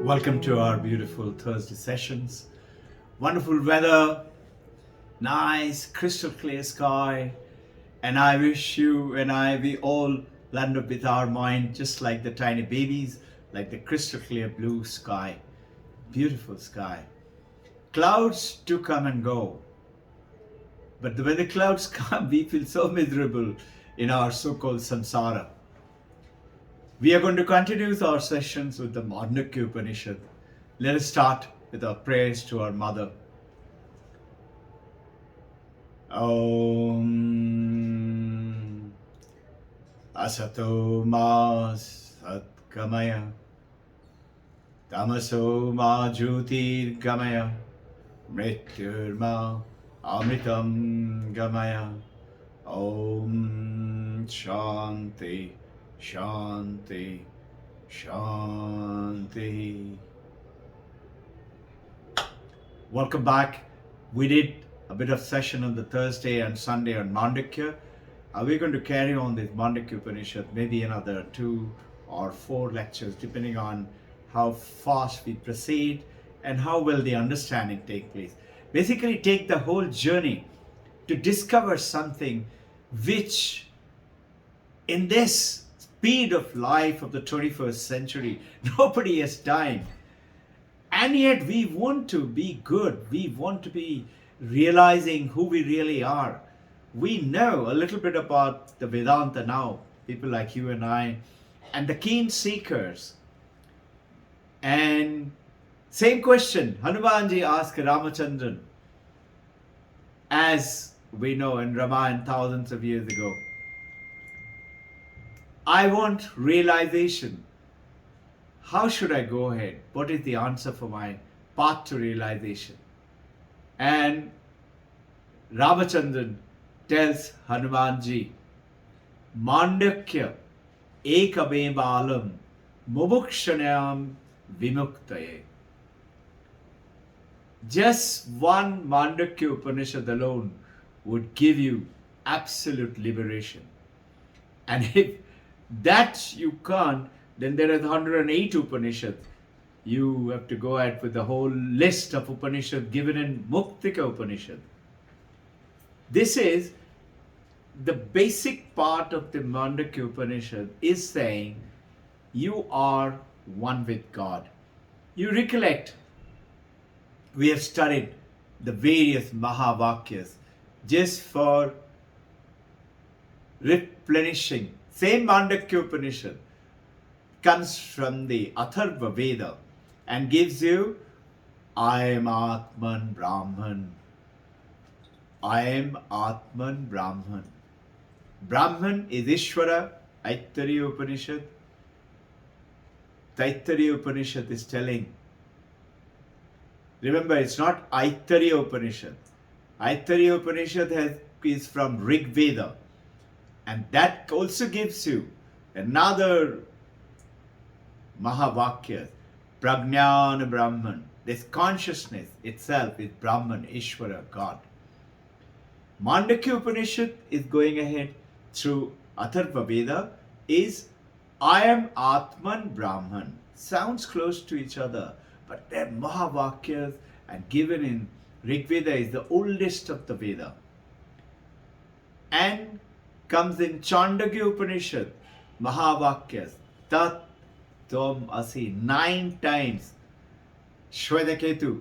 Welcome to our beautiful Thursday sessions. Wonderful weather, nice crystal clear sky, and I wish you and we all land up with our mind just like the tiny babies, like the crystal clear blue sky. Beautiful sky. Clouds do come and go, but when the clouds come, we feel so miserable in our so-called samsara. We are going to continue our sessions with the Mandukya Upanishad. Let us start with our prayers to our mother. Om Asato Ma Satkamaya Tamaso Ma Jyotir Gamaya Mrityur Ma Amritam Gamaya. Om Shanti Shanti Shanti. Welcome back. We did a bit of session on the Thursday and Sunday on Mandukya. We're going to carry on this Mandukya Upanishad, maybe another 2 or 4 lectures, depending on how fast we proceed and how well the understanding take place. Basically, take the whole journey to discover something which, in this speed of life of the 21st century, nobody has time. And yet we want to be good. We want to be realizing who we really are. We know a little bit about the Vedanta now, people like you and I, and the keen seekers. And same question, Hanumanji asked Ramachandran, as we know in Ramayana thousands of years ago. I want realization. How should I go ahead? What is the answer for my path to realization? And Ramachandran tells Hanumanji, Mandukya ekamevalam mumukshanayam vimuktaye. Just one Mandukya Upanishad alone would give you absolute liberation. And if that you can't, then there are 108 Upanishads. You have to go ahead with the whole list of Upanishads given in Muktika Upanishad. This is the basic part of the Mandukya Upanishad, is saying you are one with God. You recollect, we have studied the various Mahavakyas just for replenishing. Same Mandukya Upanishad comes from the Atharva Veda and gives you, I am Atman Brahman. I am Atman Brahman. Brahman is Ishvara, Taittiriya Upanishad. Taittiriya Upanishad is telling. Remember, it's not Aittiriya Upanishad. Aittiriya Upanishad is from Rig Veda. And that also gives you another Mahavakya, Prajnana Brahman. This consciousness itself is Brahman, Ishvara, God. Mandukya Upanishad is going ahead through Atharva Veda, is I am Atman Brahman. Sounds close to each other, but they're Mahavakyas, and given in Rig Veda is the oldest of the Veda. And comes in Chandogya Upanishad, Mahavakyas, Tat Tom Asi. 9 times Shwetaketu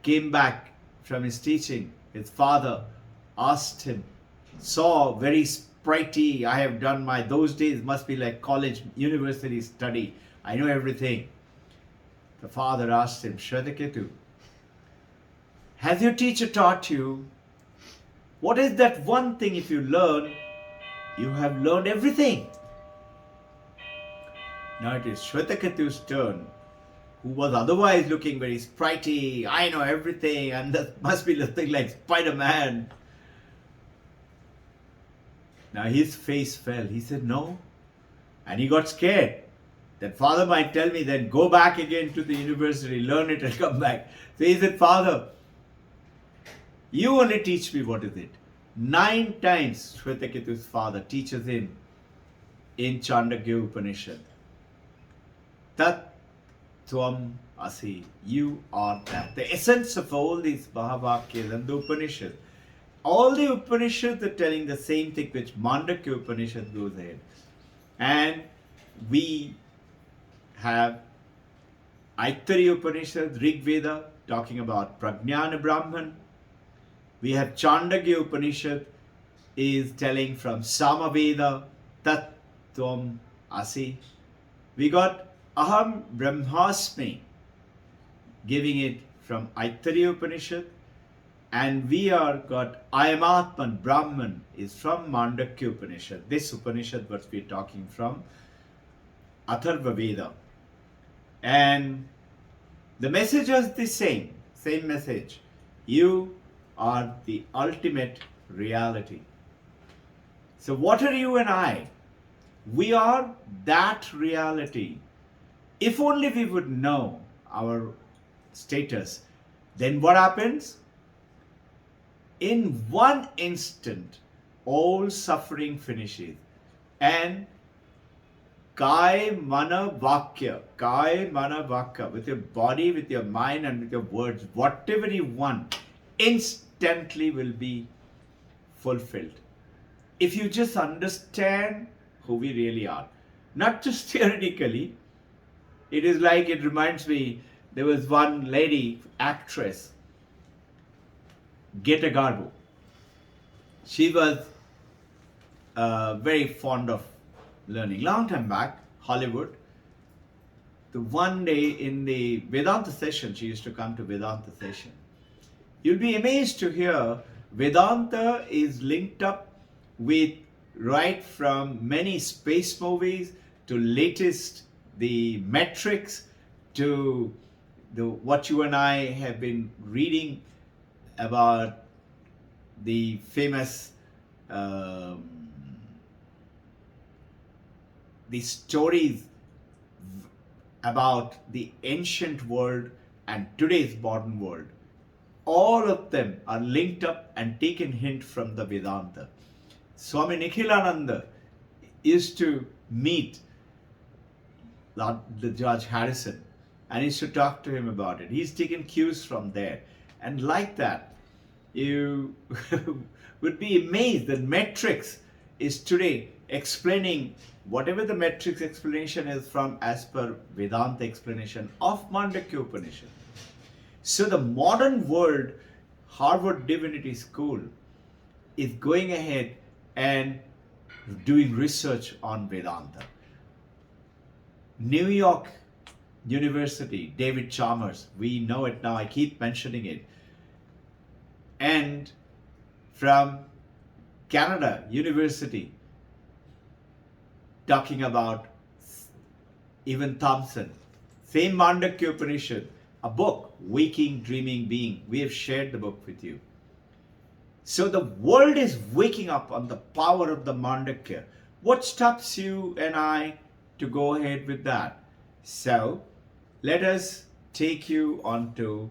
came back from his teaching. His father asked him, saw very sprightly, I have done those days must be like college, university study. I know everything. The father asked him, Shwetaketu, has your teacher taught you? What is that one thing if you learn, you have learned everything? Now it is Shwetaketu's turn, who was otherwise looking very sprightly, I know everything, and that must be looking like Spider-Man. Now his face fell. He said, no. And he got scared. That father might tell me, then go back again to the university, learn it and come back. So he said, Father, you only teach me what is it. 9 times Shwetaketu's father teaches him in Chandogya Upanishad. Tat Tvam Asi. You are that. The essence of all these Mahavakyas and the Upanishad. All the Upanishads are telling the same thing, which Mandukya Upanishad goes ahead. And we have Aittariya Upanishad, Rig Veda, talking about Prajnana Brahman. We have Chandogya Upanishad, is telling from Samaveda, Tat Tvam Asi. We got Aham Brahmasmi, giving it from Aittariya Upanishad. And we are got I am Atman, Brahman, is from Mandukya Upanishad. This Upanishad what we are talking from, Atharva Veda. And the message is the same message. You are the ultimate reality. So what are you and I? We are that reality. If only we would know our status, then what happens? In one instant, all suffering finishes. And Kai Mana Vakya, with your body, with your mind, and with your words, whatever you want, instantly will be fulfilled. If you just understand who we really are, not just theoretically. It is like, it reminds me, there was one lady, actress, Greta Garbo. She was very fond of learning. Long time back, Hollywood. The one day in the Vedanta session, she used to come to Vedanta session. You'll be amazed to hear Vedanta is linked up with right from many space movies to latest the metrics to what you and I have been reading about the famous the stories about the ancient world and today's modern world. All of them are linked up and taken hint from the Vedanta. Swami Nikhilananda used to meet the George Harrison and used to talk to him about it. He's taken cues from there. And like that, you would be amazed that metrics is today explaining whatever the metrics explanation is from as per Vedanta explanation of Mandukya Upanishad. So the modern world, Harvard Divinity School, is going ahead and doing research on Vedanta. New York University, David Chalmers, we know it now, I keep mentioning it. And from Canada University, talking about even Thompson, same Mandukya Upanishad, a book, Waking, Dreaming, Being. We have shared the book with you. So the world is waking up on the power of the Mandukya. What stops you and I to go ahead with that? So let us take you on to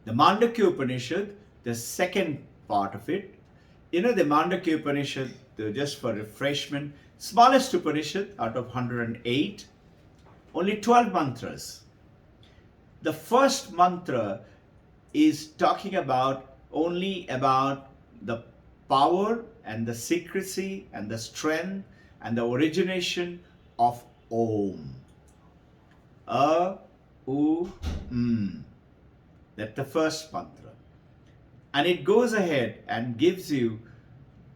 the Mandukya Upanishad, the second part of it. You know, the Mandukya Upanishad, just for refreshment, smallest Upanishad out of 108, only 12 mantras. The first mantra is talking about only about the power and the secrecy and the strength and the origination of Om. A, U, M. That's the first mantra. And it goes ahead and gives you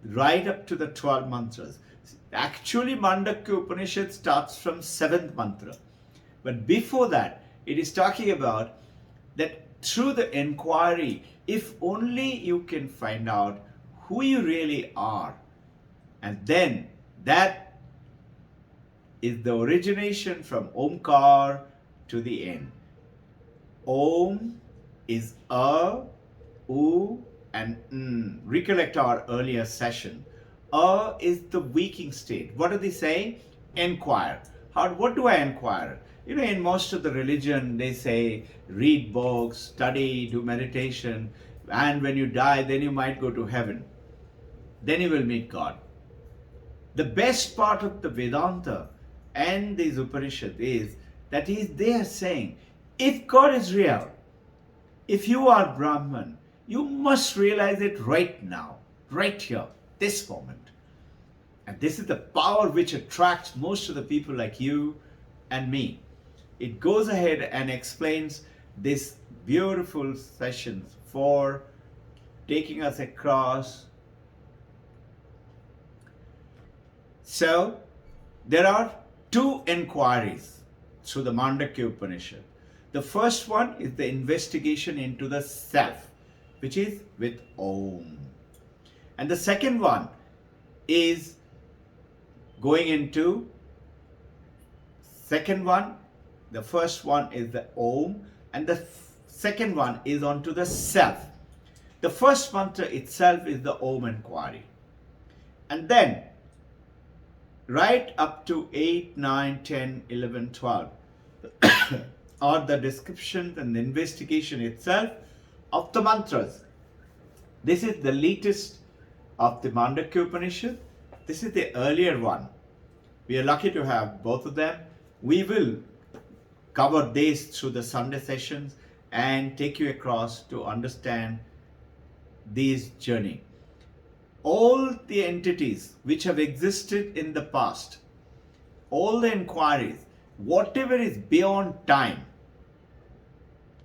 right up to the 12 mantras. Actually, Mandukya Upanishad starts from 7th mantra. But before that, it is talking about that through the inquiry, if only you can find out who you really are, and then that is the origination from Omkar to the end. Om is A, U, and N. Recollect our earlier session. A is the waking state. What do they say? Inquire. What do I inquire? You know, in most of the religion, they say, read books, study, do meditation, and when you die, then you might go to heaven. Then you will meet God. The best part of the Vedanta and these Upanishad is that they are saying, if God is real, if you are Brahman, you must realize it right now, right here, this moment. And this is the power which attracts most of the people like you and me. It goes ahead and explains this beautiful sessions for taking us across. So, there are two inquiries through the Mandukya Upanishad. The first one is the investigation into the self, which is with Om. And the second one is going into the first one is the Om, and the second one is onto the self. The first mantra itself is the Om inquiry. And then right up to 8, 9, 10, 11, 12 are the descriptions and the investigation itself of the mantras. This is the latest of the Mandukya Upanishad. This is the earlier one. We are lucky to have both of them. We will cover this through the Sunday sessions and take you across to understand this journey. All the entities which have existed in the past, all the inquiries, whatever is beyond time,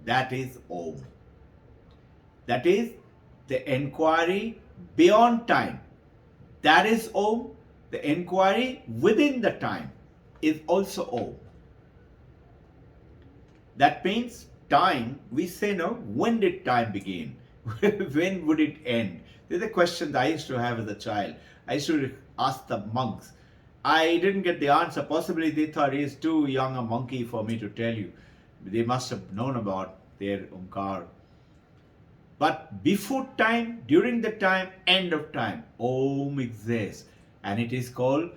that is Om. That is the inquiry beyond time. That is Om. The inquiry within the time is also Om. That means time, we say no, when did time begin? When would it end? These are questions I used to have as a child. I used to ask the monks. I didn't get the answer. Possibly they thought he's too young a monkey for me to tell you. They must have known about their Omkar. But before time, during the time, end of time, Om exists. And it is called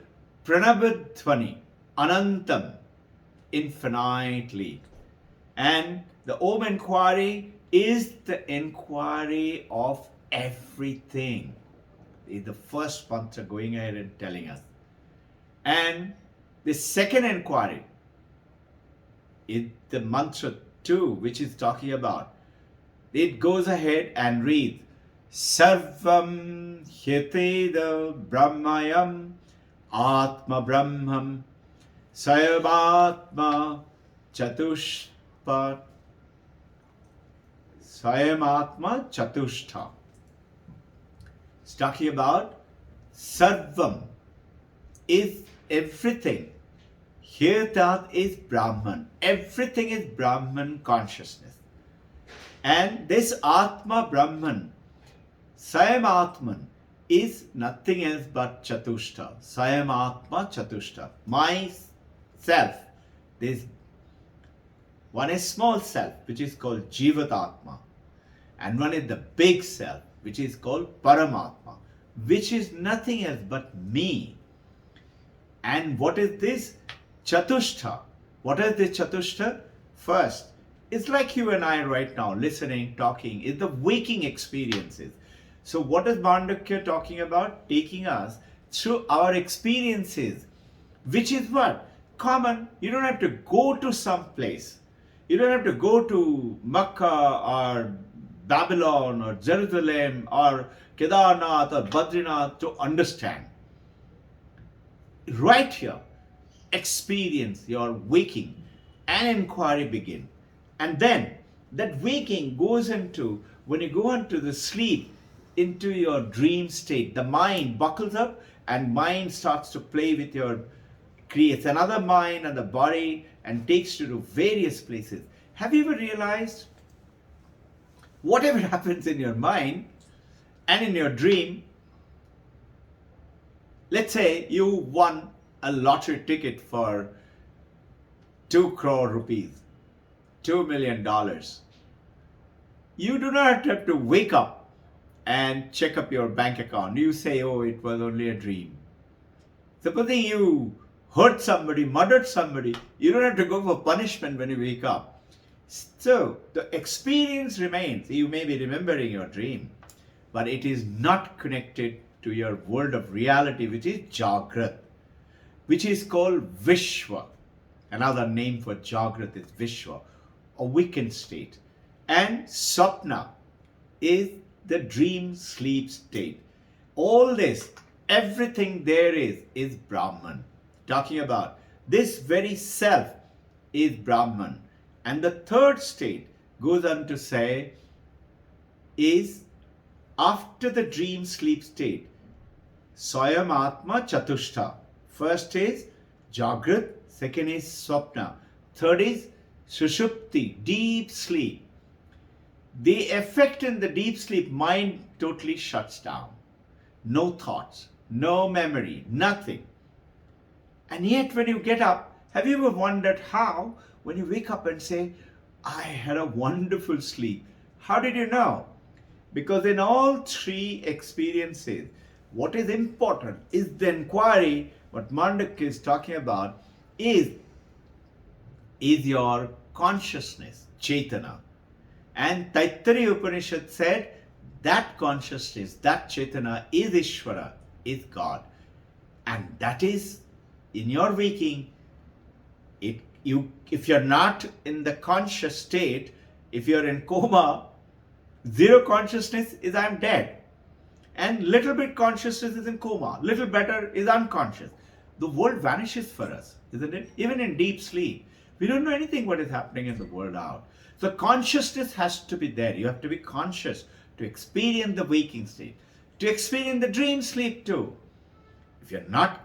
Pranabadhvani, Anantam, infinitely. And the Om inquiry is the inquiry of everything. Is the first mantra going ahead and telling us. And the second inquiry is the mantra 2, which is talking about. It goes ahead and reads, Sarvam Hyateda Brahmayam Atma Brahmam Sayamatma Chatushpat Sayamatma Chatushta. It's talking about Sarvam is everything. Here that is Brahman. Everything is Brahman consciousness. And this Atma Brahman, Sayam Atman, is nothing else but Chatushta. Sayam Atma Chatushta. My self. This one is small self, which is called Jivatatma. And one is the big self, which is called Paramatma, which is nothing else but me. And what is this? Chatushta. What is this Chatushta? First, it's like you and I right now, listening, talking, is the waking experiences. So what is Mandukya talking about? Taking us through our experiences, which is what? Common. You don't have to go to some place. You don't have to go to Makkah or Babylon or Jerusalem or Kedarnath or Badrinath to understand. Right here, experience your waking and inquiry begin. And then that waking goes into, when you go into the sleep, into your dream state, the mind buckles up and mind starts to play with your, creates another mind and the body and takes you to various places. Have you ever realized whatever happens in your mind and in your dream, let's say you won a lottery ticket for 2 crore rupees, $2 million. You do not have to wake up and check up your bank account. You say, oh, it was only a dream. Supposing you hurt somebody, murdered somebody, you don't have to go for punishment when you wake up. So the experience remains. You may be remembering your dream, but it is not connected to your world of reality, which is Jagrat. which is called Vishwa. Another name for Jagrat is Vishwa, a weakened state. And Sapna is the dream sleep state. All this, everything there is Brahman. Talking about this very self is Brahman. And the third state goes on to say is after the dream sleep state, Swayam Atma Chatushta. First is Jagrat, second is Swapna, third is Sushupti, deep sleep. The effect in the deep sleep, mind totally shuts down. No thoughts, no memory, nothing. And yet when you get up, have you ever wondered how, when you wake up and say, I had a wonderful sleep, how did you know? Because in all three experiences, what is important is the inquiry, what Mandukya is talking about, is your consciousness, Chaitana. And Taittiriya Upanishad said that consciousness, that Chaitana is Ishvara, is God. And that is, in your waking, if you're not in the conscious state, if you're in coma, zero consciousness is I'm dead. And little bit consciousness is in coma. Little better is unconscious. The world vanishes for us, isn't it? Even in deep sleep. We don't know anything what is happening in the world out. So consciousness has to be there. You have to be conscious to experience the waking state, to experience the dream sleep too. If you're not,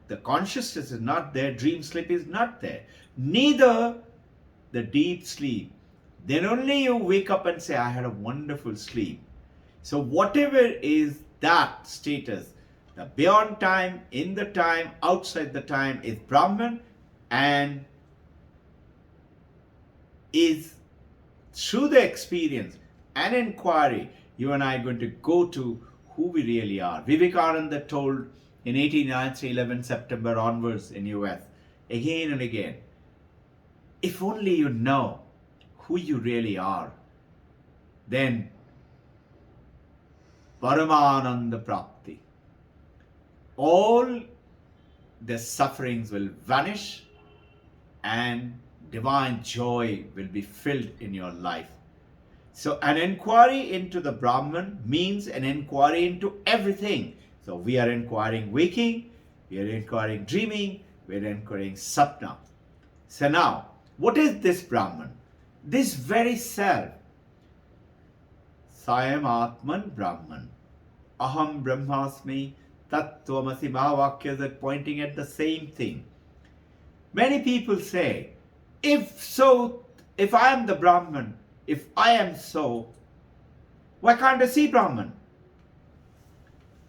the consciousness is not there, dream sleep is not there. Neither the deep sleep. Then only you wake up and say, I had a wonderful sleep. So whatever is that status, the beyond time, in the time, outside the time is Brahman, and is through the experience and inquiry, you and I are going to go to who we really are. Vivekananda told in 1893, 11 September onwards in US, again and again, if only you know who you really are, then Paramananda Prapti, all the sufferings will vanish and divine joy will be filled in your life. So an inquiry into the Brahman means an inquiry into everything. So we are inquiring waking, we are inquiring dreaming, we are inquiring sapna. So now, what is this Brahman? This very self. Sayam Atman Brahman. Aham Brahmasmi Tattvamasi Mahavakyas are pointing at the same thing. Many people say, if I am the Brahman, if I am so, why can't I see Brahman?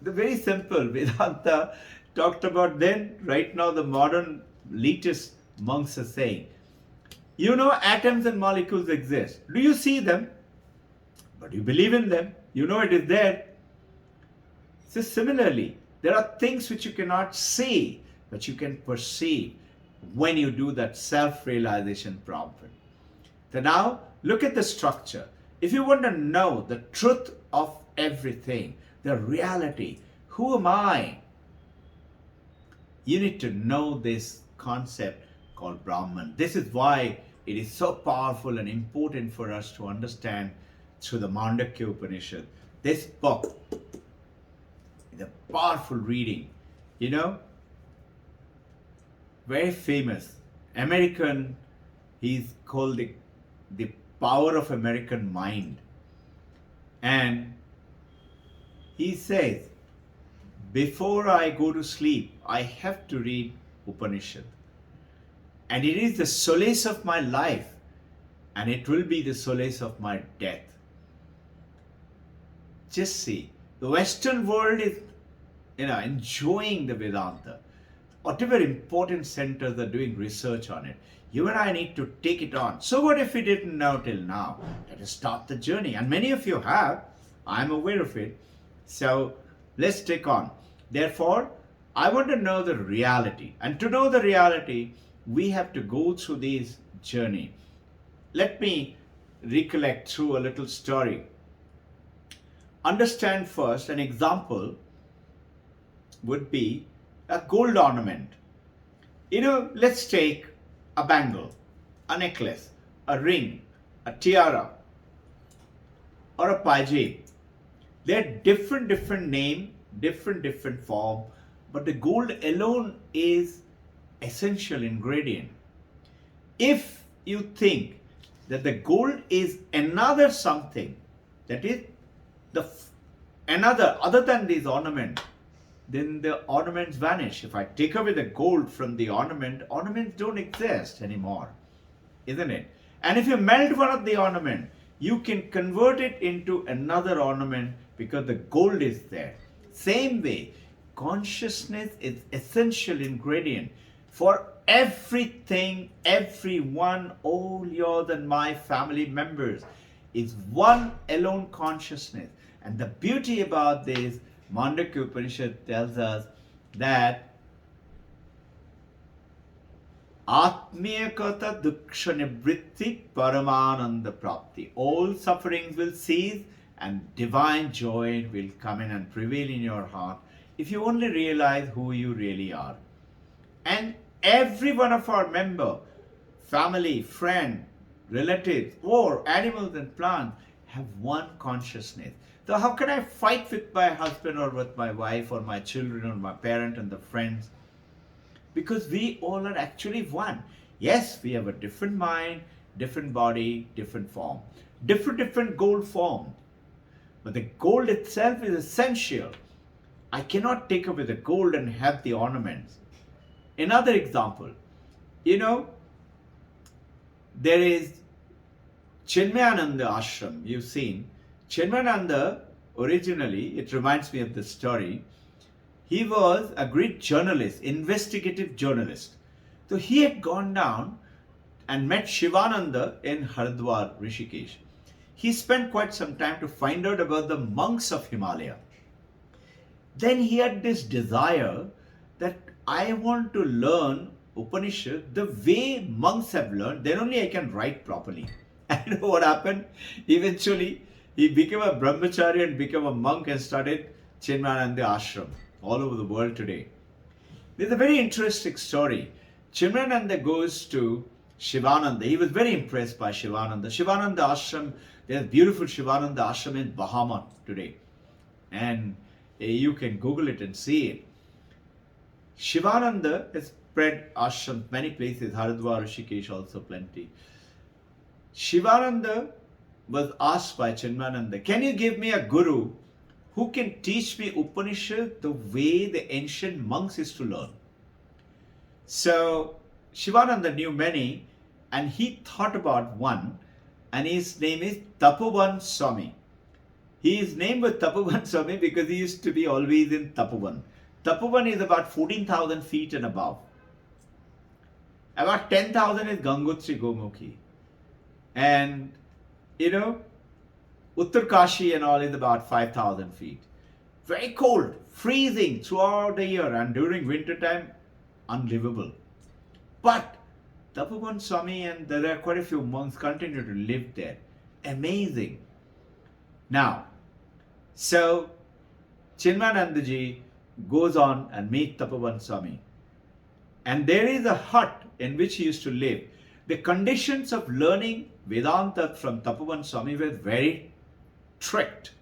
The very simple Vedanta talked about then, right now the modern elitist monks are saying, you know atoms and molecules exist. Do you see them? But you believe in them. You know it is there. So similarly, there are things which you cannot see, but you can perceive when you do that self-realization problem. So now, look at the structure. If you want to know the truth of everything, the reality, who am I? You need to know this concept called Brahman. This is why it is so powerful and important for us to understand through the Mandukya Upanishad. This book is a powerful reading. You know, very famous American, he's called the power of American mind. And he says, before I go to sleep, I have to read Upanishad. And it is the solace of my life, and it will be the solace of my death. Just see, the Western world is, enjoying the Vedanta. Whatever important centers are doing research on it, you and I need to take it on. So what if we didn't know till now? Let us start the journey. And many of you have. I'm aware of it. So let's take on. Therefore, I want to know the reality. And to know the reality, we have to go through this journey. Let me recollect through a little story. Understand first, an example would be a gold ornament. Let's take a bangle, a necklace, a ring, a tiara, or a pajama. They're different name, different form, but the gold alone is essential ingredient. If you think that the gold is another something, that is the another other than these ornament, then the ornaments vanish. If I take away the gold from the ornament, ornaments don't exist anymore, isn't it? And if you melt one of the ornament, you can convert it into another ornament because the gold is there. Same way, consciousness is essential ingredient for everything, everyone, all yours and my family members is one alone consciousness. And the beauty about this, Mandukya Upanishad tells us that Atmiyakata duksha nivritti paramananda prapti. All sufferings will cease and divine joy will come in and prevail in your heart if you only realize who you really are. And every one of our member, family, friend, relatives, or animals and plants have one consciousness. So how can I fight with my husband or with my wife or my children or my parent and the friends? Because we all are actually one. Yes, we have a different mind, different body, different form, different gold form. But the gold itself is essential. I cannot take away the gold and have the ornaments. Another example, there is Chinmayananda ashram. You've seen Chinmayananda originally, it reminds me of the story. He was a great journalist, investigative journalist. So he had gone down and met Shivananda in Haridwar, Rishikesh. He spent quite some time to find out about the monks of Himalaya. Then he had this desire that I want to learn Upanishad the way monks have learned, then only I can write properly. And you know what happened? Eventually, he became a brahmachari and became a monk and started Chinmayananda ashram all over the world today. There's a very interesting story. Chinmayananda goes to Shivananda. He was very impressed by Shivananda. Shivananda ashram, there's beautiful Shivananda ashram in Bahama today. And you can Google it and see it. Shivananda has spread ashrams many places, Haridwar, Rishikesh also plenty. Shivananda was asked by Chinmayananda, can you give me a guru who can teach me Upanishad the way the ancient monks used to learn? So Shivananda knew many and he thought about one, and his name is Tapovan Swami. His name was Tapovan Swami because he used to be always in Tapovan. Tapovan is about 14,000 feet and above. About 10,000 is Gangotri Gomukhi. And, Uttar Kashi and all is about 5,000 feet. Very cold, freezing throughout the year, and during winter time, unlivable. But Tapovan Swami and there are quite a few monks continue to live there. Amazing. Now, so Chinmayanandaji goes on and meets Tapovan Swami. And there is a hut in which he used to live. The conditions of learning Vedanta from Tapovan Swami were very strict.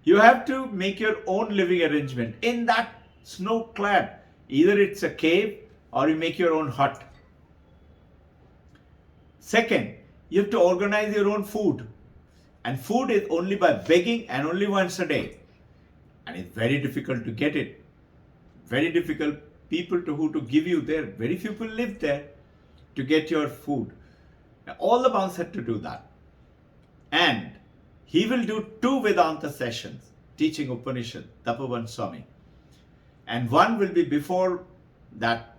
You have to make your own living arrangement in that snow-clad. Either it's a cave or you make your own hut. Second, you have to organize your own food. And food is only by begging and only once a day. And it's very difficult to get it. Very difficult people to give you there. Very few people live there to get your food. All the monks had to do that. And he will do 2 Vedanta sessions teaching Upanishad, Tapovan Swami. And one will be before that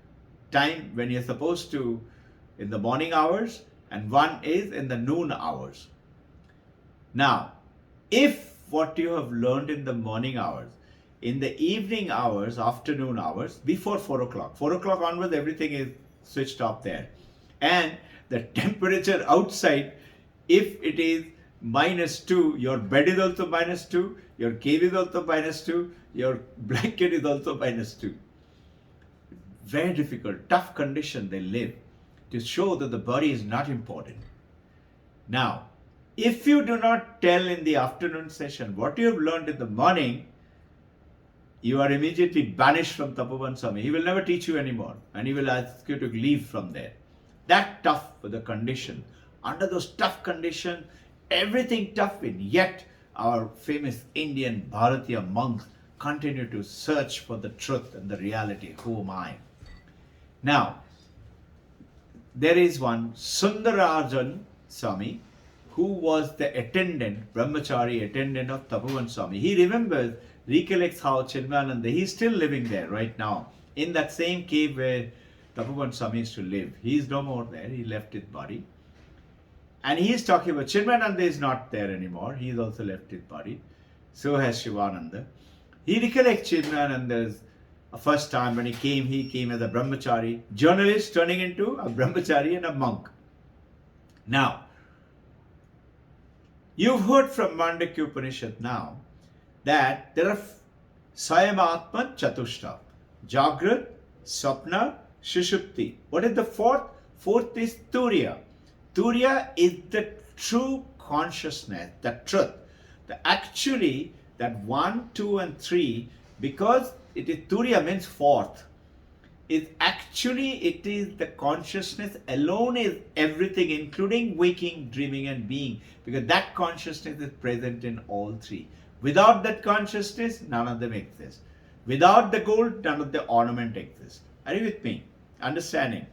time when you're supposed to in the morning hours, and one is in the noon hours. Now, if what you have learned in the morning hours, in the evening hours, afternoon hours, before 4 o'clock, 4 o'clock onwards, everything is switched off there. And the temperature outside, if it is -2, your bed is also -2, your cave is also -2, your blanket is also -2. very difficult, tough condition they live to show that the body is not important. Now, if you do not tell in the afternoon session what you have learned in the morning, you are immediately banished from Tapovan Swami. He will never teach you anymore and he will ask you to leave from there. That tough for the condition. Under those tough conditions, everything tough, and yet our famous Indian Bharatiya monks continue to search for the truth and the reality. Who am I? Now, there is one Sundarajan Swami who was the attendant, brahmachari attendant of Tapovan Swami. He remembers, recollects how Chinmayananda, he's still living there right now, in that same cave where Tapovan Swami used to live. He is no more there, he left his body. And he is talking about, Chinmayananda is not there anymore, he has also left his body. So has Shivananda. He recollects Chinmayananda's first time when he came as a brahmachari, journalist turning into a brahmachari and a monk. Now, you've heard from Mandukya Upanishad now that there are Sayamatman Chatushta, Jagrat, Swapna, Shushupti. What is the fourth? Fourth is Turiya. Turiya is the true consciousness, the truth. Actually, that 1, 2 and 3, because it is Turiya means fourth. It is the consciousness alone is everything, including waking, dreaming and being, because that consciousness is present in all three. Without that consciousness, none of them exist. Without the gold, none of the ornament exists. Are you with me? Understanding?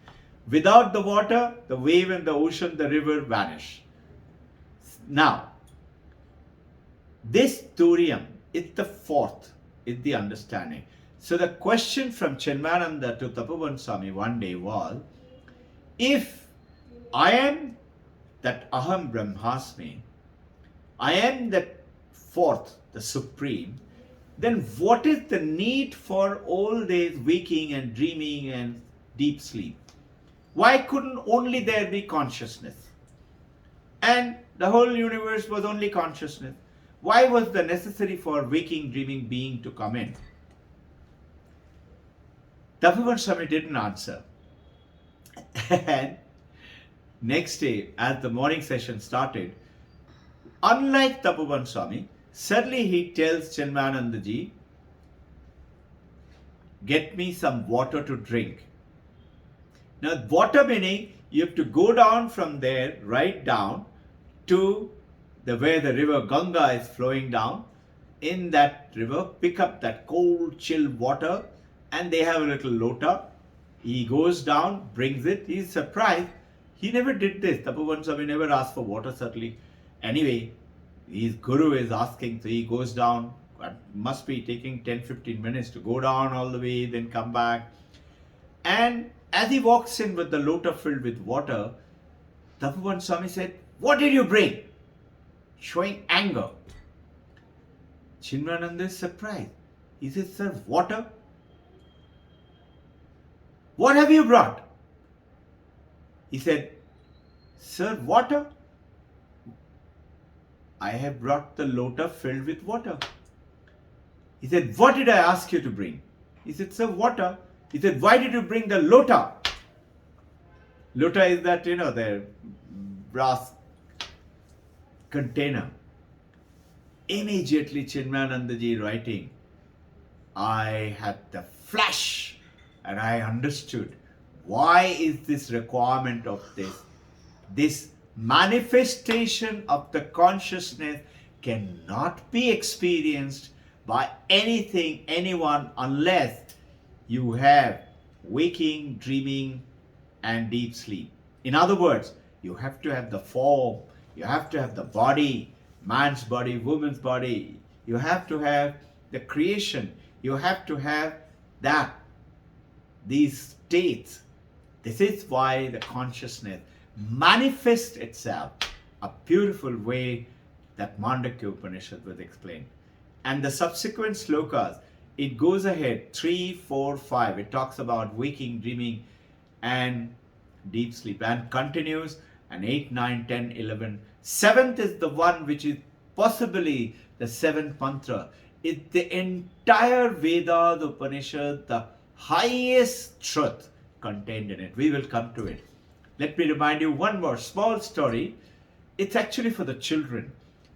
Without the water, the wave and the ocean, the river vanish. Now, this Turiyam is the fourth, is the understanding. So the question from Chinmayananda to Tapovan Swami one day was, if I am that Aham Brahmasmi, I am that fourth, the supreme, then what is the need for all this waking and dreaming and deep sleep? Why couldn't only there be consciousness? And the whole universe was only consciousness. Why was the necessary for waking, dreaming being to come in? Tapovan Swami didn't answer. And next day, as the morning session started, unlike Tapovan Swami, suddenly he tells Chinmayananda ji, get me some water to drink. Now, water meaning you have to go down from there, right down to where the river Ganga is flowing down. In that river, pick up that cold, chill water, and they have a little lota. He goes down, brings it. He's surprised. He never did this. Tapovan Swami never asked for water, certainly. Anyway, his guru is asking, so he goes down. It must be taking 10-15 minutes to go down all the way, then come back. And as he walks in with the lota filled with water, Tapovan Swami said, what did you bring? Showing anger. Chinmayananda is surprised. He says, sir, water? What have you brought? He said, sir, water? I have brought the lota filled with water. He said, what did I ask you to bring? He said, sir, water. He said, why did you bring the lota? Lota is that, the brass container. Immediately Chinmayananda ji writing, I had the flash and I understood why is this requirement of this manifestation of the consciousness cannot be experienced by anyone unless you have waking, dreaming and deep sleep. In other words, you have to have the form, you have to have the body, man's body, woman's body, you have to have the creation, you have to have these states. This is why the consciousness manifests itself, a beautiful way that Mandukya Upanishad was explained. And the subsequent slokas, it goes ahead, 3, 4, 5, it talks about waking, dreaming and deep sleep, and continues, and 8, 9, 10, 11. 7th is the one which is possibly the 7th mantra. It's the entire Veda, the Upanishad, the highest truth contained in it. We will come to it. Let me remind you one more small story. It's actually for the children,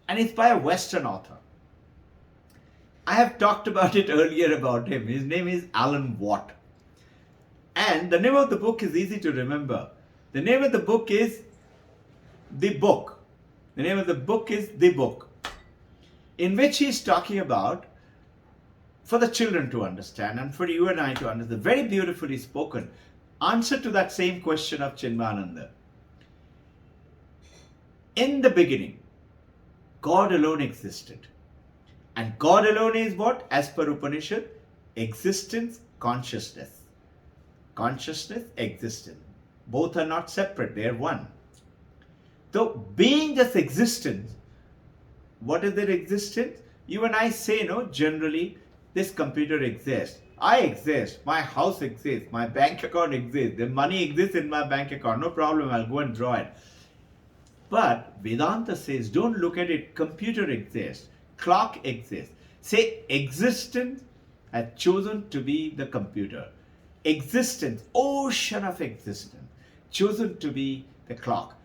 and it's by a Western author. I have talked about it earlier about him. His name is Alan Watt. And the name of the book is easy to remember. The name of the book is The Book. The name of the book is The Book, in which he's talking about, for the children to understand and for you and I to understand, very beautifully spoken, answer to that same question of Chinmayananda. In the beginning, God alone existed. And God alone is what? As per Upanishad, existence, consciousness. Consciousness, existence. Both are not separate, they are one. So, being just existence, what is their existence? You and I say, no, generally, this computer exists. I exist. My house exists. My bank account exists. The money exists in my bank account. No problem, I'll go and draw it. But Vedanta says, don't look at it. Computer exists. Clock exists. Say, existence has chosen to be the computer. Existence, ocean of existence, chosen to be the clock.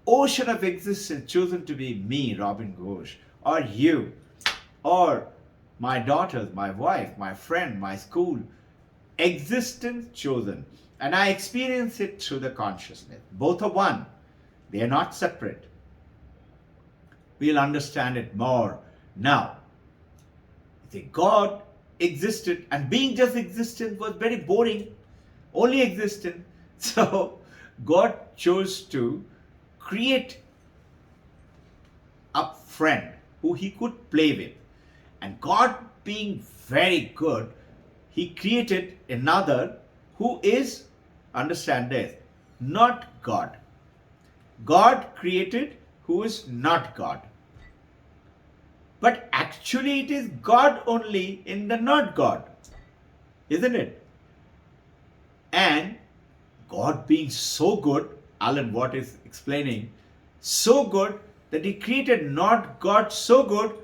Ocean of existence chosen to be me, Robbin Ghosh, or you, or my daughters, my wife, my friend, my school. Existence chosen. And I experience it through the consciousness. Both are one. They are not separate. We'll understand it more now. See, God existed, and being just existence was very boring. Only existence. So God chose to create a friend who he could play with. And God, being very good, he created another who is, understand this, not God. God created who is not God. But actually it is God only in the not God. Isn't it? And God being so good, Alan Watt is explaining, so good that he created not God so good,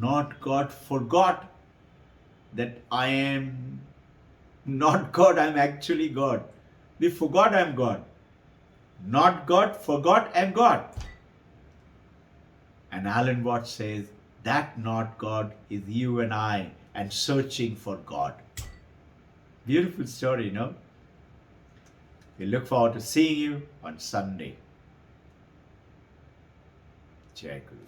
not God forgot that I am not God, I am actually God. They forgot I am God. Not God, forgot I am God. And Alan Watt says, that not God is you and I, and searching for God. Beautiful story, no? We look forward to seeing you on Sunday. Jai Guru.